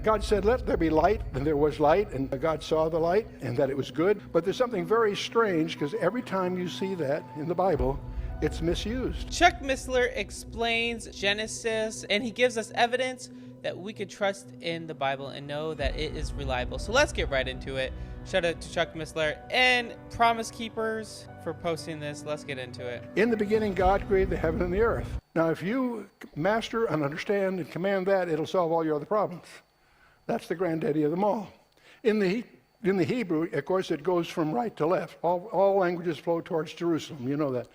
God said, let there be light, and there was light, and God saw the light, and that it was good. But there's something very strange, because every time you see that in the Bible, it's misused. Chuck Missler explains Genesis, and he gives us evidence that we could trust in the Bible and know that it is reliable. So let's get right into it. Shout out to Chuck Missler and Promise Keepers for posting this. Let's get into it. In the beginning, God created the heaven and the earth. Now, if you master and understand and command that, it'll solve all your other problems. That's the granddaddy of them all. In the Hebrew, of course, it goes from right to left. All languages flow towards Jerusalem. You know that.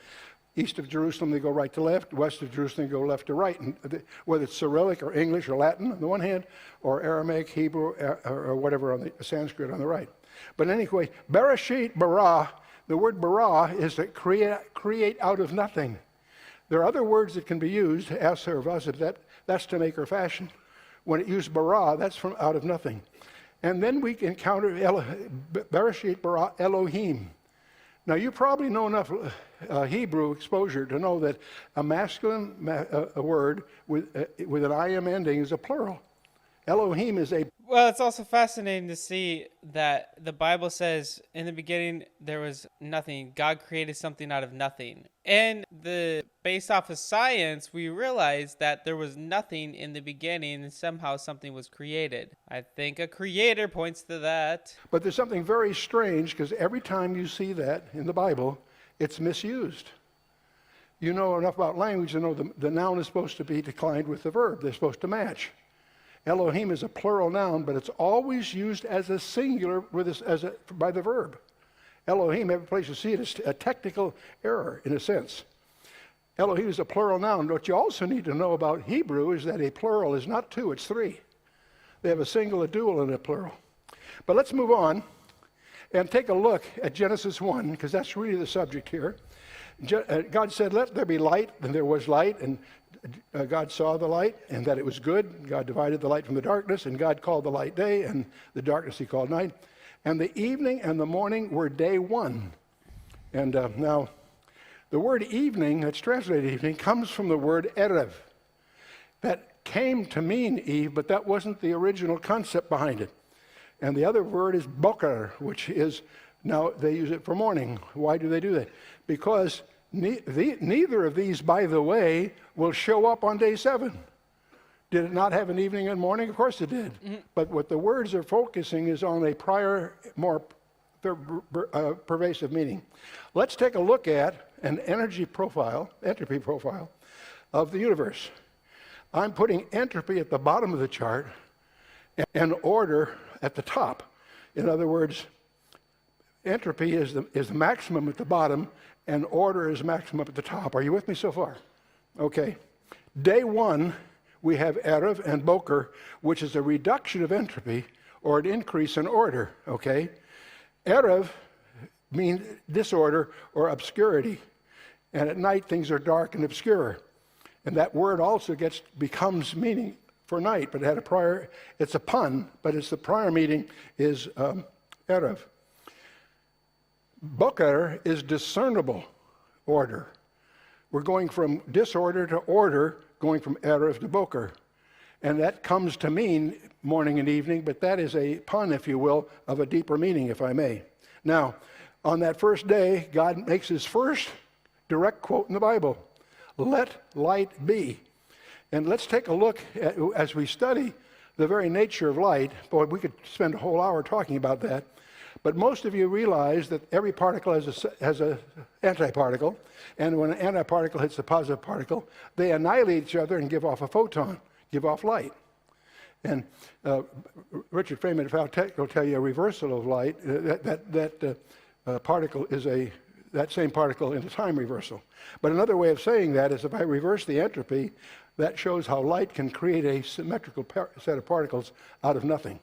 East of Jerusalem, they go right to left. West of Jerusalem, they go left to right. And whether it's Cyrillic or English or Latin on the one hand, or Aramaic, Hebrew, or whatever on the Sanskrit on the right. But anyway, Bereshit, bara, the word bara is to create out of nothing. There are other words that can be used, aser, vasib, that's to make or fashion. When it used bara, that's from out of nothing. And then we encounter Bereshit, bara, Elohim. Now, you probably know enough Hebrew exposure to know that a masculine a word with an I-am ending is a plural. Elohim is a... Well, it's also fascinating to see that the Bible says, in the beginning, there was nothing. God created something out of nothing. And based off of science, we realize that there was nothing in the beginning and somehow something was created. I think a creator points to that. But there's something very strange, because every time you see that in the Bible, it's misused. You know enough about language to know the noun is supposed to be declined with the verb. They're supposed to match. Elohim is a plural noun, but it's always used as a singular by the verb. Elohim, every place you see it, is a technical error in a sense. Elohim is a plural noun. What you also need to know about Hebrew is that a plural is not two, it's three. They have a single, a dual, and a plural. But let's move on and take a look at Genesis 1, because that's really the subject here. God said, let there be light, and there was light, and God saw the light, and that it was good. God divided the light from the darkness, and God called the light day, and the darkness he called night. And the evening and the morning were day one. And now, the word evening, that's translated evening, comes from the word erev. That came to mean eve, but that wasn't the original concept behind it. And the other word is boker, which is, now they use it for morning. Why do they do that? Because neither of these, by the way, will show up on day 7. Did it not have an evening and morning? Of course it did. Mm-hmm. But what the words are focusing is on a prior, more pervasive meaning. Let's take a look at an entropy profile of the universe. I'm putting entropy at the bottom of the chart and order at the top. In other words, entropy is the maximum at the bottom, and order is maximum at the top. Are you with me so far? Okay. Day 1, we have erev and boker, which is a reduction of entropy or an increase in order. Okay. Erev means disorder or obscurity, and at night things are dark and obscure. And that word also becomes meaning for night, but it's a pun, but it's the prior meaning is erev. Boker is discernible order. We're going from disorder to order, going from erev to boker. And that comes to mean morning and evening, but that is a pun, if you will, of a deeper meaning, if I may. Now, on that first day, God makes his first direct quote in the Bible, let light be. And let's take a look at, as we study the very nature of light. Boy, we could spend a whole hour talking about that. But most of you realize that every particle has an antiparticle, and when an antiparticle hits a positive particle, they annihilate each other and give off a photon, give off light. And Richard Feynman will tell you a reversal of light, that particle is that same particle in a time reversal. But another way of saying that is if I reverse the entropy, that shows how light can create a symmetrical set of particles out of nothing.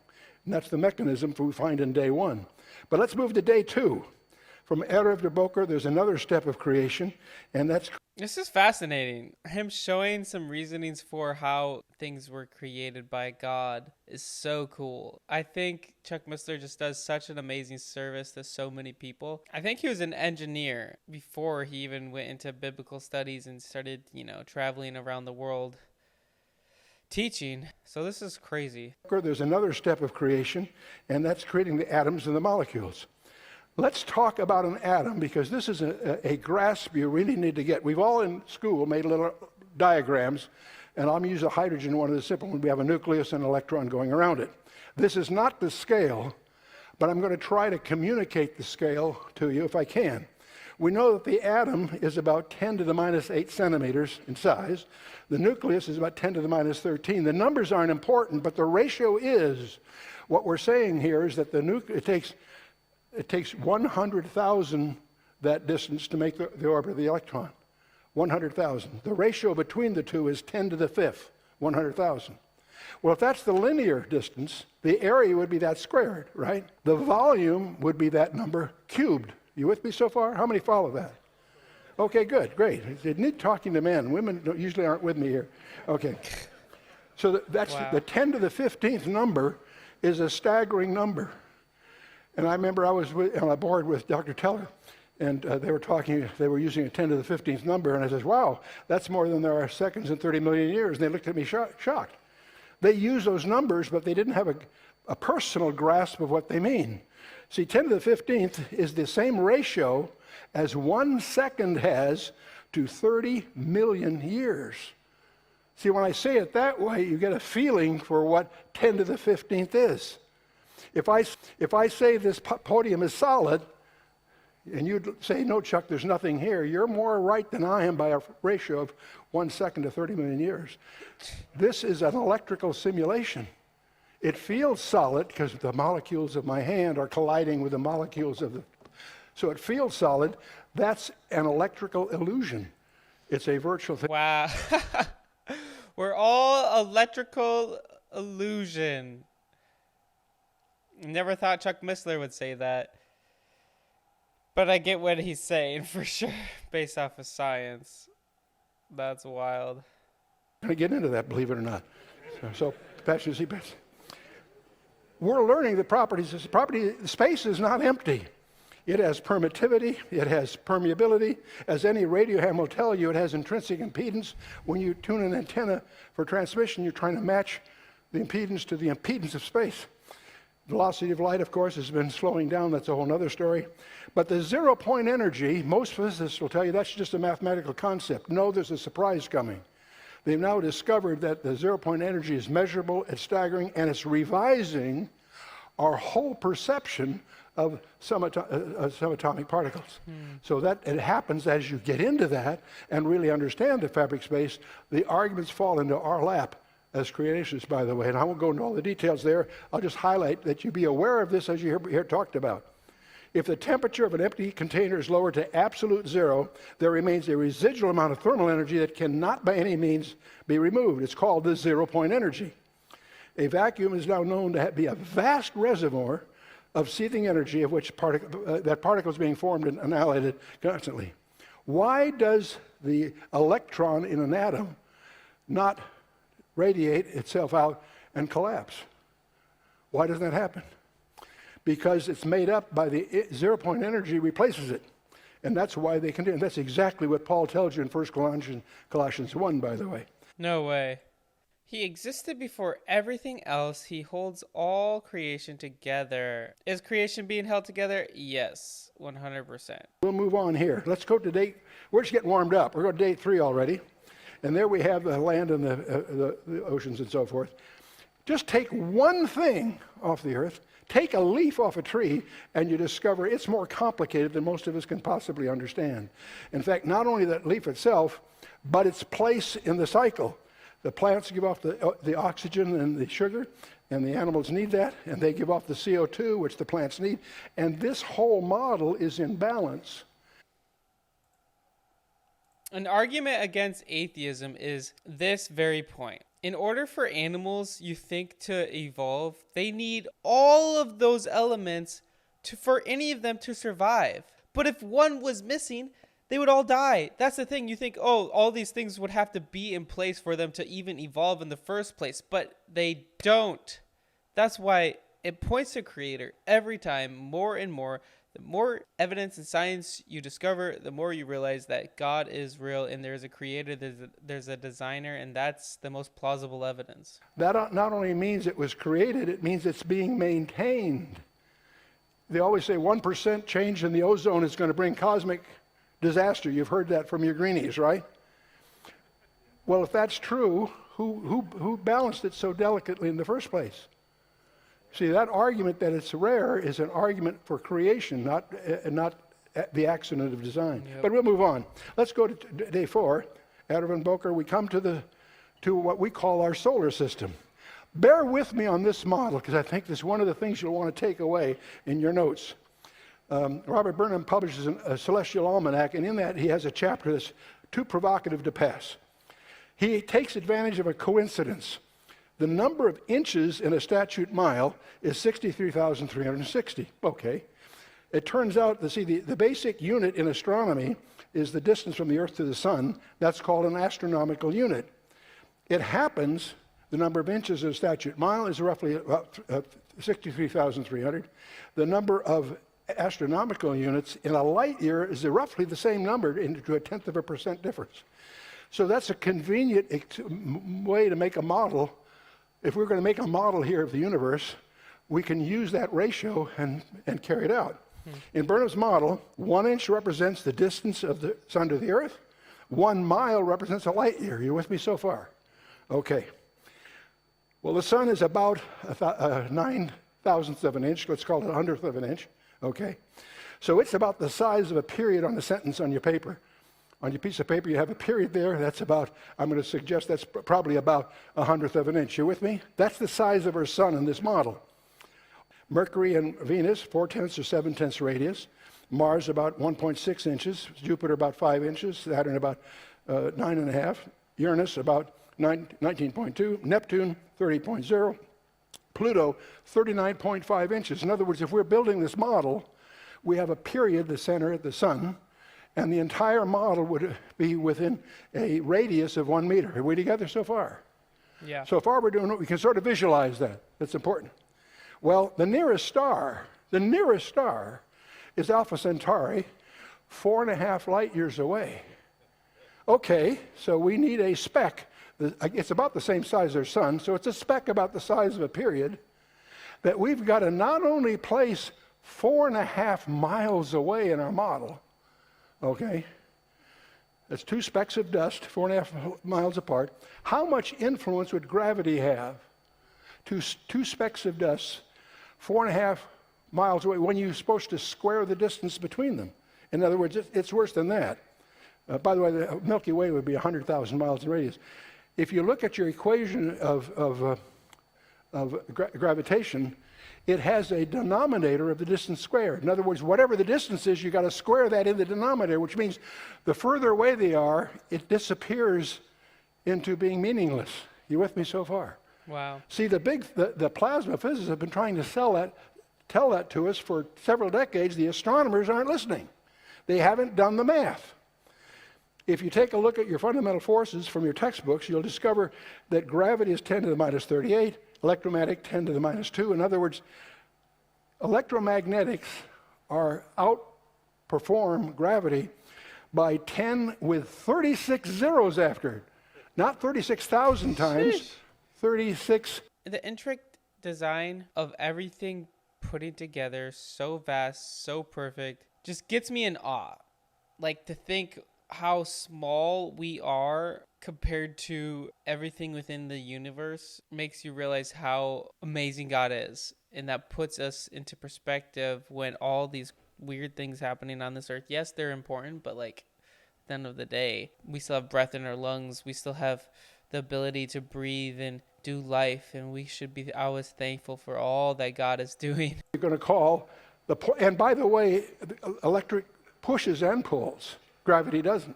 And that's the mechanism we find in day 1. But let's move to day 2. From erev to boker, there's another step of creation, and that's... This is fascinating. Him showing some reasonings for how things were created by God is so cool. I think Chuck Missler just does such an amazing service to so many people. I think he was an engineer before he even went into biblical studies and started, traveling around the world teaching. So this is crazy. There's another step of creation, and that's creating the atoms and the molecules. Let's talk about an atom, because this is a grasp you really need to get. We've all in school made little diagrams, and I'm using hydrogen, one of the simple ones. We have a nucleus and an electron going around it. This is not the scale, but I'm going to try to communicate the scale to you if I can. We know that the atom is about 10 to the minus 8 centimeters in size. The nucleus is about 10 to the minus 13. The numbers aren't important, but the ratio is. What we're saying here is that it takes 100,000 that distance to make the orbit of the electron. 100,000. The ratio between the two is 10 to the fifth, 100,000. Well, if that's the linear distance, the area would be that squared, right? The volume would be that number cubed. You with me so far? How many follow that? Okay, good, great. You need talking to men. Women usually aren't with me here. Okay. So that's Wow. the 10 to the 15th number is a staggering number. And I remember I was on a board with Dr. Teller, and they were using a 10 to the 15th number, and I said, wow, that's more than there are seconds in 30 million years. And they looked at me shocked. They use those numbers, but they didn't have a personal grasp of what they mean. See, 10 to the 15th is the same ratio as 1 second has to 30 million years. See, when I say it that way, you get a feeling for what 10 to the 15th is. If I say this podium is solid, and you'd say, no, Chuck, there's nothing here, you're more right than I am by a ratio of 1 second to 30 million years. This is an electrical simulation. It feels solid because the molecules of my hand are colliding with the molecules of the... So it feels solid. That's an electrical illusion. It's a virtual thing. Wow. We're all electrical illusion. Never thought Chuck Missler would say that. But I get what he's saying for sure, based off of science. That's wild. I'm going to get into that, believe it or not. So Pastor Zeebets. We're learning the properties. Space is not empty. It has permittivity. It has permeability. As any radio ham will tell you, it has intrinsic impedance. When you tune an antenna for transmission, you're trying to match the impedance to the impedance of space. Velocity of light, of course, has been slowing down. That's a whole other story. But the zero-point energy, most physicists will tell you that's just a mathematical concept. No, there's a surprise coming. They've now discovered that the zero-point energy is measurable, it's staggering, and it's revising our whole perception of subatomic particles. So that it happens as you get into that and really understand the fabric space. The arguments fall into our lap as creationists, by the way, and I won't go into all the details there. I'll just highlight that you be aware of this as you hear talked about. If the temperature of an empty container is lowered to absolute zero, there remains a residual amount of thermal energy that cannot by any means be removed. It's called the zero-point energy. A vacuum is now known to be a vast reservoir of seething energy of which particles being formed and annihilated constantly. Why does the electron in an atom not radiate itself out and collapse? Why doesn't that happen? Because it's made up by the zero-point energy replaces it. And that's why they continue. That's exactly what Paul tells you in 1 Colossians 1, by the way. No way. He existed before everything else. He holds all creation together. Is creation being held together? Yes, 100%. We'll move on here. Let's go to day. We're just getting warmed up. We're going to day 3 already. And there we have the land and the oceans and so forth. Just take one thing off the earth, take a leaf off a tree, and you discover it's more complicated than most of us can possibly understand. In fact, not only that leaf itself, but its place in the cycle. The plants give off the oxygen and the sugar, and the animals need that, and they give off the CO2, which the plants need. And this whole model is in balance. An argument against atheism is this very point. In order for animals, you think, to evolve, they need all of those elements for any of them to survive. But if one was missing, they would all die. That's the thing. You think, oh, all these things would have to be in place for them to even evolve in the first place. But they don't. That's why it points to Creator every time, more and more, The more evidence and science you discover, the more you realize that God is real and there's a creator, there's a designer, and that's the most plausible evidence. That not only means it was created, it means it's being maintained. They always say 1% change in the ozone is going to bring cosmic disaster. You've heard that from your greenies, right? Well, if that's true, who balanced it so delicately in the first place? See, that argument that it's rare is an argument for creation, not the accident of design. Yep. But we'll move on. Let's go to day 4. Adrian Boker, we come to what we call our solar system. Bear with me on this model, because I think this is one of the things you'll want to take away in your notes. Robert Burnham publishes a celestial almanac, and in that he has a chapter that's too provocative to pass. He takes advantage of a coincidence. The number of inches in a statute mile is 63,360. Okay. It turns out, the basic unit in astronomy is the distance from the Earth to the Sun. That's called an astronomical unit. It happens, the number of inches in a statute mile is roughly about 63,300. The number of astronomical units in a light year is roughly the same number, into 0.1% difference. So that's a convenient way to make a model. If we're going to make a model here of the universe, we can use that ratio and carry it out. In Burnham's model, 1 inch represents the distance of the sun to the earth. 1 mile represents a light year. You with me so far? Okay. Well, the sun is about a 9,000th of an inch. Let's call it a 100th of an inch. Okay. So it's about the size of a period on a sentence on your paper. On your piece of paper, you have a period there. That's about, I'm going to suggest that's probably about a 100th of an inch. You with me? That's the size of our sun in this model. Mercury and Venus, 4/10 or 7/10 radius. Mars, about 1.6 inches. Jupiter, about 5 inches. Saturn, about 9.5. Uranus, about 19.2. Neptune, 30.0. Pluto, 39.5 inches. In other words, if we're building this model, we have a period, the center, the sun, and the entire model would be within a radius of 1 meter. Are we together so far? Yeah. So far we're doing it. We can sort of visualize that. That's important. Well, the nearest star is Alpha Centauri, 4.5 light years away. Okay, so we need a speck. It's about the same size as our sun, so it's a speck about the size of a period that we've got to not only place 4.5 miles away in our model. Okay, that's 2 specks of dust, 4.5 miles apart. How much influence would gravity have? Two specks of dust, 4.5 miles away, when you're supposed to square the distance between them. In other words, it's worse than that. By the way, the Milky Way would be 100,000 miles in radius. If you look at your equation of gravitation, it has a denominator of the distance squared. In other words, whatever the distance is, you've got to square that in the denominator, which means the further away they are, it disappears into being meaningless. You with me so far? Wow. See, the plasma physicists have been trying to tell that to us for several decades. The astronomers aren't listening. They haven't done the math. If you take a look at your fundamental forces from your textbooks, you'll discover that gravity is 10 to the minus 38, electromagnetic 10 to the minus 2. In other words, electromagnetics outperform gravity by 10 with 36 zeros after it. Not 36,000 times, Sheesh. 36. The intricate design of everything putting together, so vast, so perfect, just gets me in awe. Like, to think how small we are compared to everything within the universe makes you realize how amazing God is. And that puts us into perspective when all these weird things happening on this earth, yes, they're important, but like at the end of the day, we still have breath in our lungs. We still have the ability to breathe and do life. And we should be always thankful for all that God is doing. You're going to call and by the way, electric pushes and pulls. Gravity doesn't.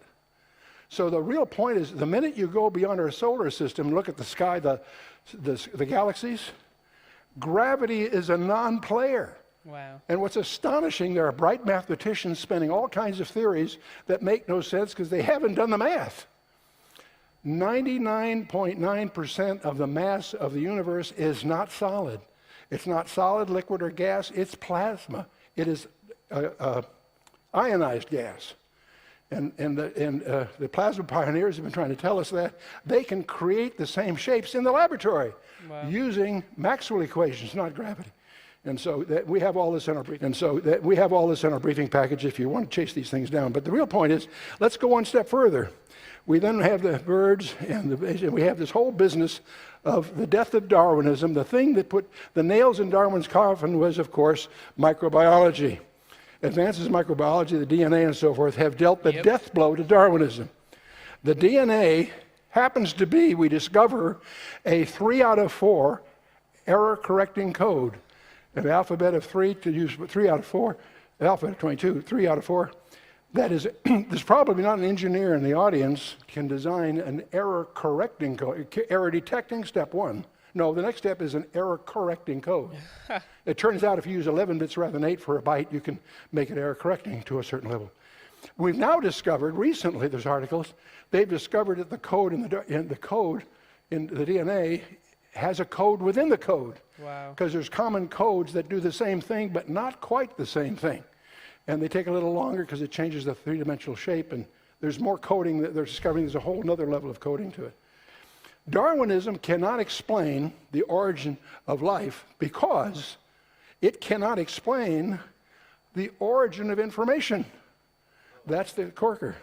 So the real point is, the minute you go beyond our solar system and look at the sky, the galaxies, gravity is a non-player. Wow. And what's astonishing, there are bright mathematicians spinning all kinds of theories that make no sense because they haven't done the math. 99.9% of the mass of the universe is not solid. It's not solid, liquid, or gas. It's plasma. It is ionized gas. And the plasma pioneers have been trying to tell us that they can create the same shapes in the laboratory using Maxwell equations, not gravity. And so that we have all this in our briefing package if you want to chase these things down. But the real point is, let's go one step further. We then have the birds, and we have this whole business of the death of Darwinism. The thing that put the nails in Darwin's coffin was, of course, microbiology. Advances in microbiology, the DNA and so forth, have dealt the death blow to Darwinism. The DNA happens to be, we discover, a 3 out of 4 error-correcting code. An alphabet of 3 to use 3 out of 4, alphabet of 22, 3 out of 4. That is, there's probably not an engineer in the audience can design an error-correcting code. Error detecting, step 1. No, the next step is an error-correcting code. It turns out if you use 11 bits rather than 8 for a byte, you can make it error-correcting to a certain level. We've now discovered, recently there's articles, they've discovered that the code in the DNA has a code within the code. Wow. Because there's common codes that do the same thing, but not quite the same thing. And they take a little longer because it changes the three-dimensional shape, and there's more coding that they're discovering. There's a whole other level of coding to it. Darwinism cannot explain the origin of life because it cannot explain the origin of information. That's the corker.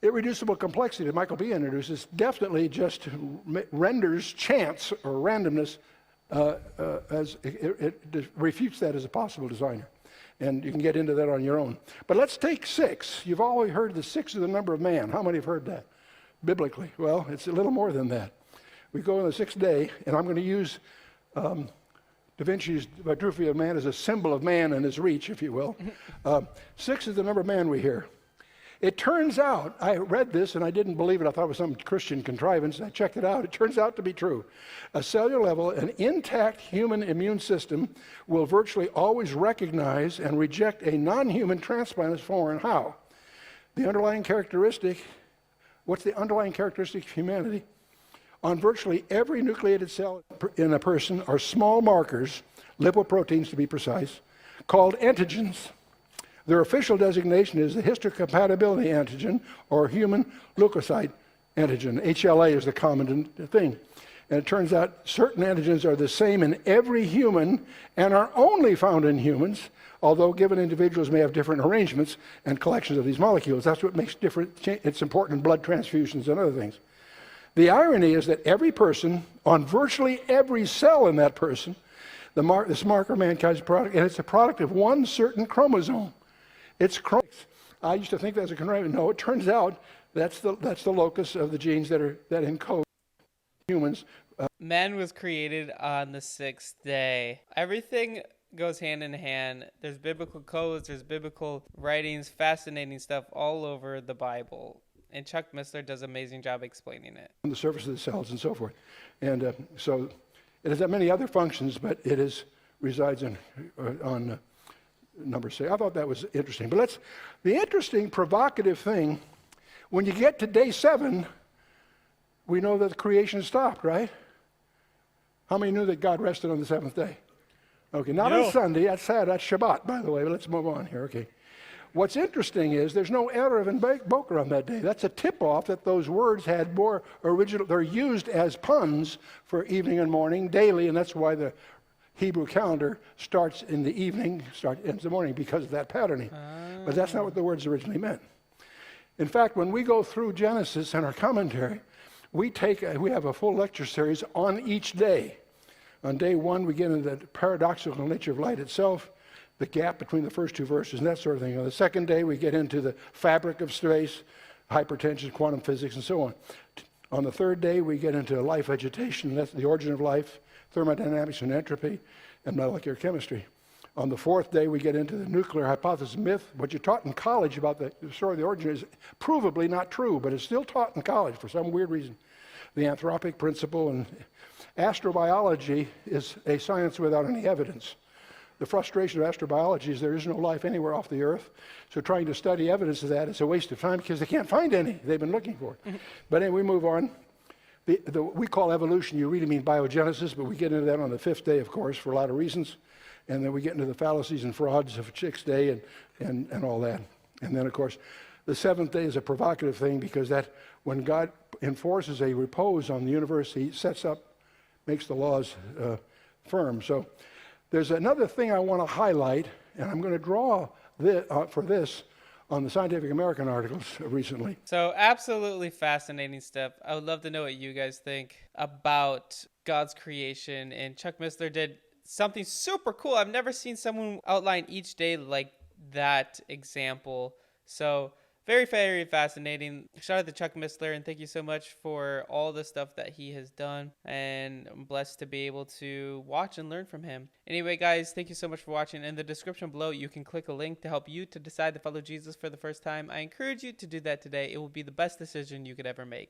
Irreducible complexity that Michael B. introduces definitely just renders chance or randomness it refutes that as a possible designer. And you can get into that on your own. But let's take 6. You've always heard the 6 is the number of man. How many have heard that? Biblically. Well, it's a little more than that. We go on the 6th day, and I'm going to use Da Vinci's Vitruvian Man as a symbol of man and his reach, if you will. 6 is the number of man we hear. It turns out, I read this and I didn't believe it. I thought it was some Christian contrivance. I checked it out. It turns out to be true. A cellular level, an intact human immune system will virtually always recognize and reject a non-human transplant as foreign. How? The underlying characteristic, what's the underlying characteristic of humanity? On virtually every nucleated cell in a person are small markers, lipoproteins to be precise, called antigens. Their official designation is the histocompatibility antigen or human leukocyte antigen. HLA is the common thing. And it turns out certain antigens are the same in every human and are only found in humans, although given individuals may have different arrangements and collections of these molecules. That's what makes it's important in blood transfusions and other things. The irony is that every person, on virtually every cell in that person, this marker mankind's product, and it's a product of one certain chromosome. It's chromosomes. I used to think that was a contrivance. No, it turns out that's the locus of the genes that encode humans. Man was created on the 6th day. Everything goes hand in hand. There's biblical codes, there's biblical writings, fascinating stuff all over the Bible. And Chuck Missler does an amazing job explaining it. On the surface of the cells and so forth. And so it has many other functions, but it resides on number 6. I thought that was interesting. But the interesting, provocative thing, when you get to day 7, we know that the creation stopped, right? How many knew that God rested on the 7th day? Okay, not on Sunday. That's sad. That's Shabbat, by the way. But let's move on here. Okay. What's interesting is there's no Erev and Boker on that day. That's a tip-off that those words had more original. They're used as puns for evening and morning daily, and that's why the Hebrew calendar starts in the evening, ends in the morning because of that patterning. But that's not what the words originally meant. In fact, when we go through Genesis and our commentary, we have a full lecture series on each day. On day 1, we get into the paradoxical nature of light itself, the gap between the first 2 verses and that sort of thing. On the 2nd day, we get into the fabric of space, hypertension, quantum physics, and so on. On the 3rd day, we get into life vegetation, that's the origin of life, thermodynamics and entropy, and molecular chemistry. On the 4th day, we get into the nuclear hypothesis myth. What you're taught in college about the story of the origin is provably not true, but it's still taught in college for some weird reason. The anthropic principle and astrobiology is a science without any evidence. The frustration of astrobiology is there is no life anywhere off the Earth, so trying to study evidence of that is a waste of time because they can't find any. They've been looking for it. But anyway, we move on. We call evolution, you really mean biogenesis, but we get into that on the 5th day, of course, for a lot of reasons. And then we get into the fallacies and frauds of Chick's day and all that. And then, of course, the seventh day is a provocative thing because that when God enforces a repose on the universe, he makes the laws firm. So there's another thing I want to highlight, and I'm going to draw for this on the Scientific American articles recently. So absolutely fascinating stuff. I would love to know what you guys think about God's creation. And Chuck Missler did something super cool. I've never seen someone outline each day like that example. So very, very fascinating. Shout out to Chuck Missler, and thank you so much for all the stuff that he has done. And I'm blessed to be able to watch and learn from him. Anyway, guys, thank you so much for watching. In the description below, you can click a link to help you to decide to follow Jesus for the first time. I encourage you to do that today. It will be the best decision you could ever make.